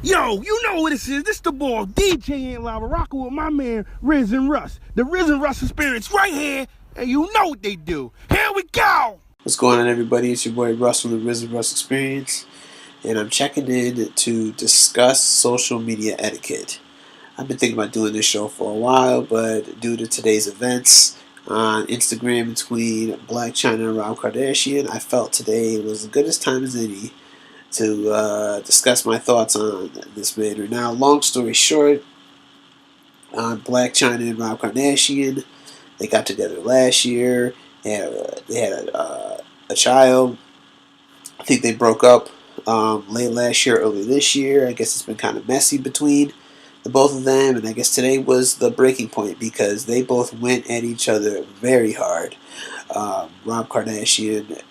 Yo, you know what this is. This the boy DJ and Lava rocking with my man Riz and Russ. The Riz and Russ experience right here, and you know what they do. Here we go! What's going on, everybody? It's your boy Russ from the Riz and Russ Experience, and I'm checking in to discuss social media etiquette. I've been thinking about doing this show for a while, but due to today's events on Instagram between Black China and Rob Kardashian, I felt today was as good as time as any to discuss my thoughts on this matter. Now, long story short, on Black China and Rob Kardashian, they got together last year. They had a child. I think they broke up late last year, early this year. I guess it's been kind of messy between the both of them, and I guess today was the breaking point because they both went at each other very hard. Rob Kardashian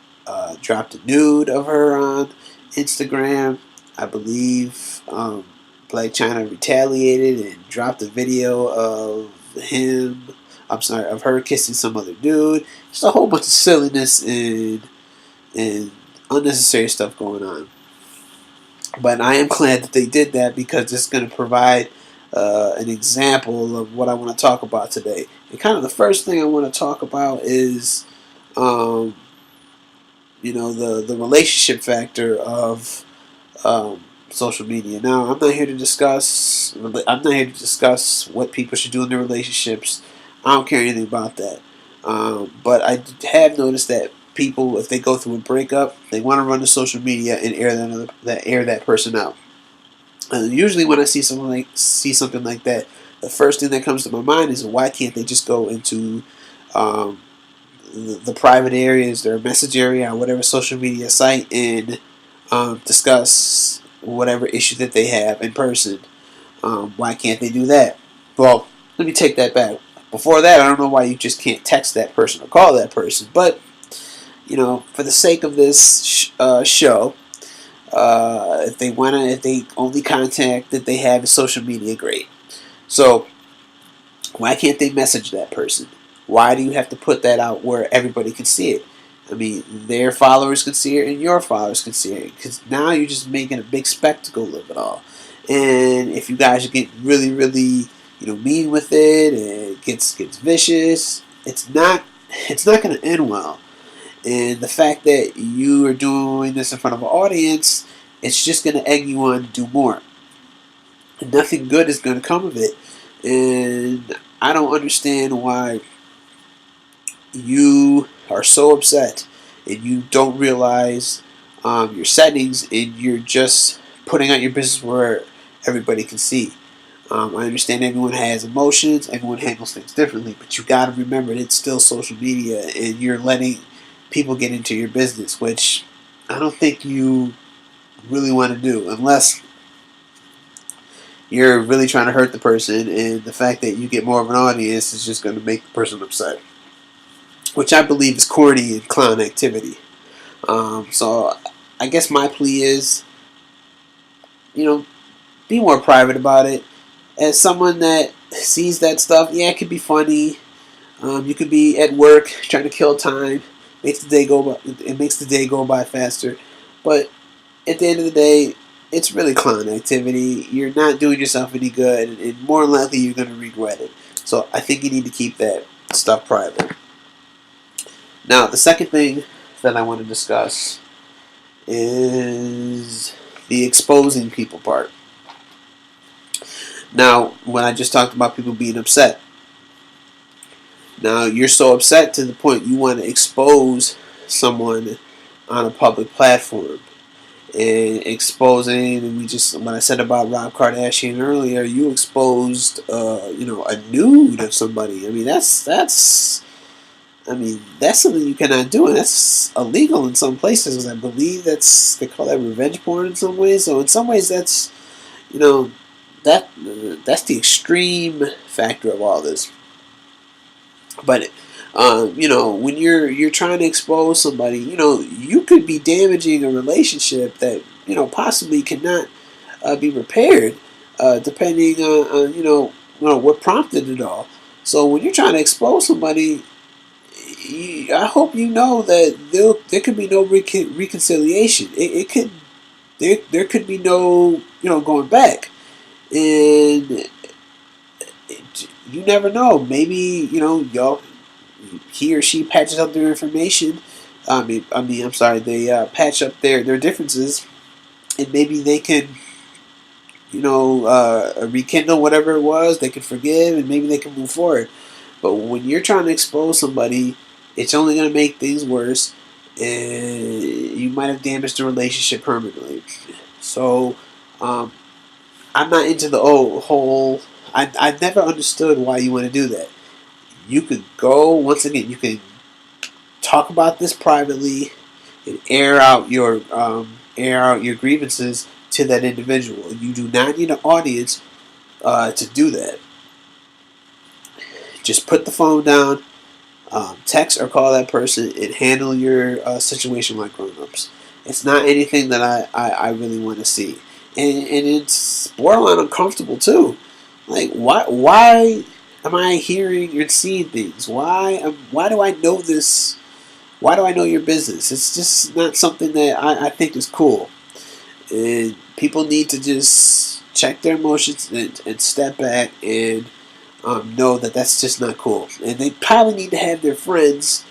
dropped a nude of her on Instagram. I believe Black China retaliated and dropped a video of of her kissing some other dude. Just a whole bunch of silliness and unnecessary stuff going on. But I am glad that they did that because it's going to provide an example of what I want to talk about today. And kind of the first thing I want to talk about is, the relationship factor of social media. Now, I'm not here to discuss. I'm not here to discuss what people should do in their relationships. I don't care anything about that. But I have noticed that people, if they go through a breakup, they want to run to social media and air that person out. And usually, when I see something like that, the first thing that comes to my mind is why can't they just go into the private areas, their message area, or whatever social media site, and discuss whatever issue that they have in person. Why can't they do that? Well, let me take that back. Before that, I don't know why you just can't text that person or call that person. But, for the sake of this show, if they only contact that they have is social media, great. So, why can't they message that person? Why do you have to put that out where everybody can see it? I mean, their followers can see it and your followers can see it. Because now you're just making a big spectacle of it all. And if you guys get really, really, mean with it and it gets vicious, it's not going to end well. And the fact that you are doing this in front of an audience, it's just going to egg you on to do more. And nothing good is going to come of it. And I don't understand why you are so upset and you don't realize your settings and you're just putting out your business where everybody can see. I understand everyone has emotions, everyone handles things differently, but you got to remember it's still social media and you're letting people get into your business, which I don't think you really want to do unless you're really trying to hurt the person, and the fact that you get more of an audience is just going to make the person upset, which I believe is corny and clown activity. So I guess my plea is, be more private about it. As someone that sees that stuff, yeah, it could be funny. You could be at work trying to kill time. It makes the day go by faster. But at the end of the day, it's really clown activity. You're not doing yourself any good, and more than likely you're going to regret it. So I think you need to keep that stuff private. Now, the second thing that I want to discuss is the exposing people part. Now, when I just talked about people being upset, now you're so upset to the point you want to expose someone on a public platform. And exposing, and when I said about Rob Kardashian earlier, you exposed, a nude of somebody. I mean, that's something you cannot do, and that's illegal in some places. I believe they call that revenge porn in some ways. So in some ways, that's that's the extreme factor of all this. But when you're trying to expose somebody, you could be damaging a relationship that possibly cannot be repaired, depending on what prompted it all. So when you're trying to expose somebody, I hope you know that there could be no reconciliation. It could there could be no going back, and you never know. Maybe y'all he or she patches up their information. I'm sorry. They patch up their differences, and maybe they can rekindle whatever it was. They can forgive, and maybe they can move forward. But when you're trying to expose somebody, it's only going to make things worse, and you might have damaged the relationship permanently. So, I'm not into the whole. I never understood why you want to do that. You could go once again. You can talk about this privately and air out your grievances to that individual. You do not need an audience to do that. Just put the phone down, text or call that person, and handle your situation like grown-ups. It's not anything that I really want to see, and it's borderline uncomfortable too. Like why am I hearing and seeing things? Why do I know this? Why do I know your business? It's just not something that I think is cool. And people need to just check their emotions and step back and know that that's just not cool. And they probably need to have their friends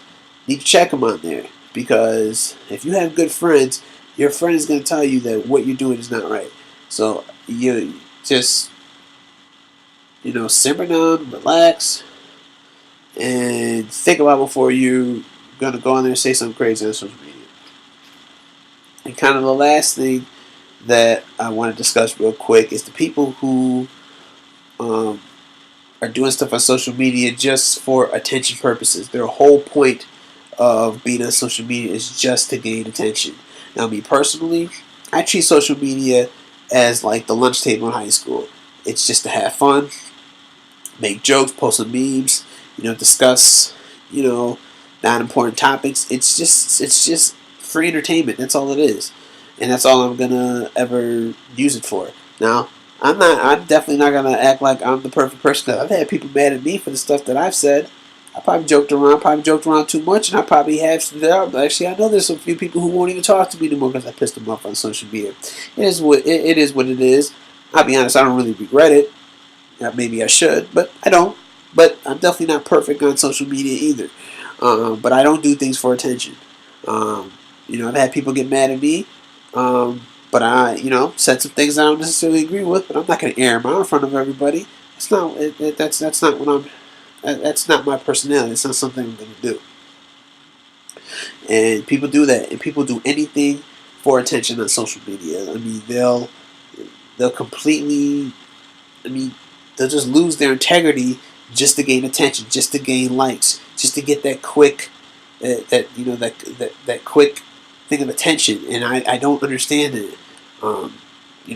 need to check them on there, because if you have good friends, your friend is going to tell you that what you're doing is not right. So you just simmer down, relax, and think about before you're going to go on there and say something crazy on social media. And kind of the last thing that I want to discuss real quick is the people who um, are doing stuff on social media just for attention purposes. Their whole point of being on social media is just to gain attention. Now, me personally, I treat social media as like the lunch table in high school. It's just to have fun, make jokes, post some memes, discuss, non important topics. It's just free entertainment. That's all it is, and that's all I'm gonna ever use it for. Now, I'm definitely not gonna act like I'm the perfect person. I've had people mad at me for the stuff that I've said. I probably joked around too much, and I probably have. Actually, I know there's a few people who won't even talk to me anymore because I pissed them off on social media. It is what it is. I'll be honest, I don't really regret it. Maybe I should, but I don't. But I'm definitely not perfect on social media either. But I don't do things for attention. I've had people get mad at me, but I, said some things I don't necessarily agree with. But I'm not going to air them out in front of everybody. It's not. That's not what I'm. That's not my personality. It's not something I'm going to do. And people do that, and people do anything for attention on social media. I mean, they'll completely. I mean, they'll just lose their integrity just to gain attention, just to gain likes, just to get that quick, that quick thing of attention. And I don't understand it.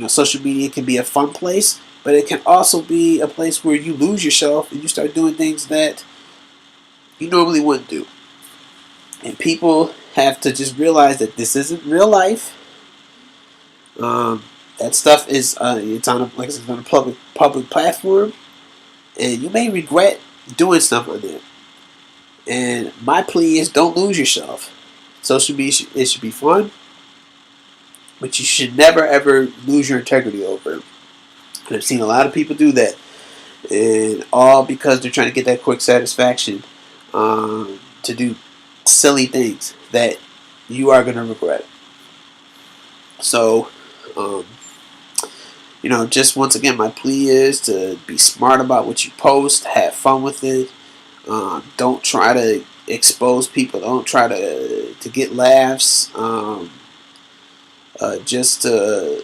Social media can be a fun place, but it can also be a place where you lose yourself and you start doing things that you normally wouldn't do. And people have to just realize that this isn't real life. That stuff is it's on a public platform, and you may regret doing stuff on there. And my plea is, don't lose yourself. Social media it should be fun, but you should never ever lose your integrity over it. And I've seen a lot of people do that, and all because they're trying to get that quick satisfaction to do silly things that you are going to regret. So, just once again, my plea is to be smart about what you post, have fun with it. Don't try to expose people. Don't try to get laughs. Just at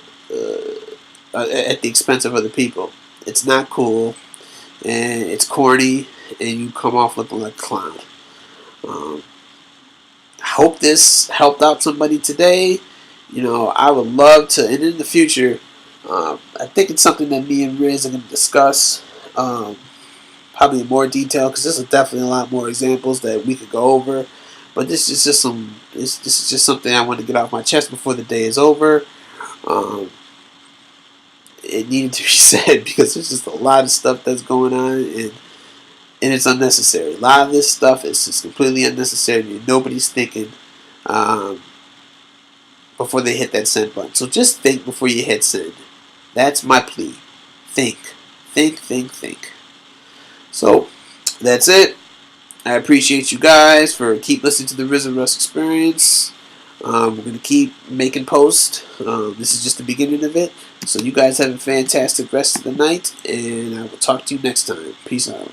the expense of other people. It's not cool, and it's corny, and you come off looking like a clown. I hope this helped out somebody today. I would love to, and in the future, I think it's something that me and Riz are going to discuss, probably in more detail, because there's definitely a lot more examples that we could go over. But this is just something I want to get off my chest before the day is over. It needed to be said because there's just a lot of stuff that's going on, and it's unnecessary. A lot of this stuff is just completely unnecessary. Nobody's thinking. before they hit that send button. So just think before you hit send. That's my plea. Think. Think, think, think. So, that's it. I appreciate you guys for keep listening to the Risen Russ Experience. We're going to keep making posts. This is just the beginning of it. So you guys have a fantastic rest of the night, and I will talk to you next time. Peace out.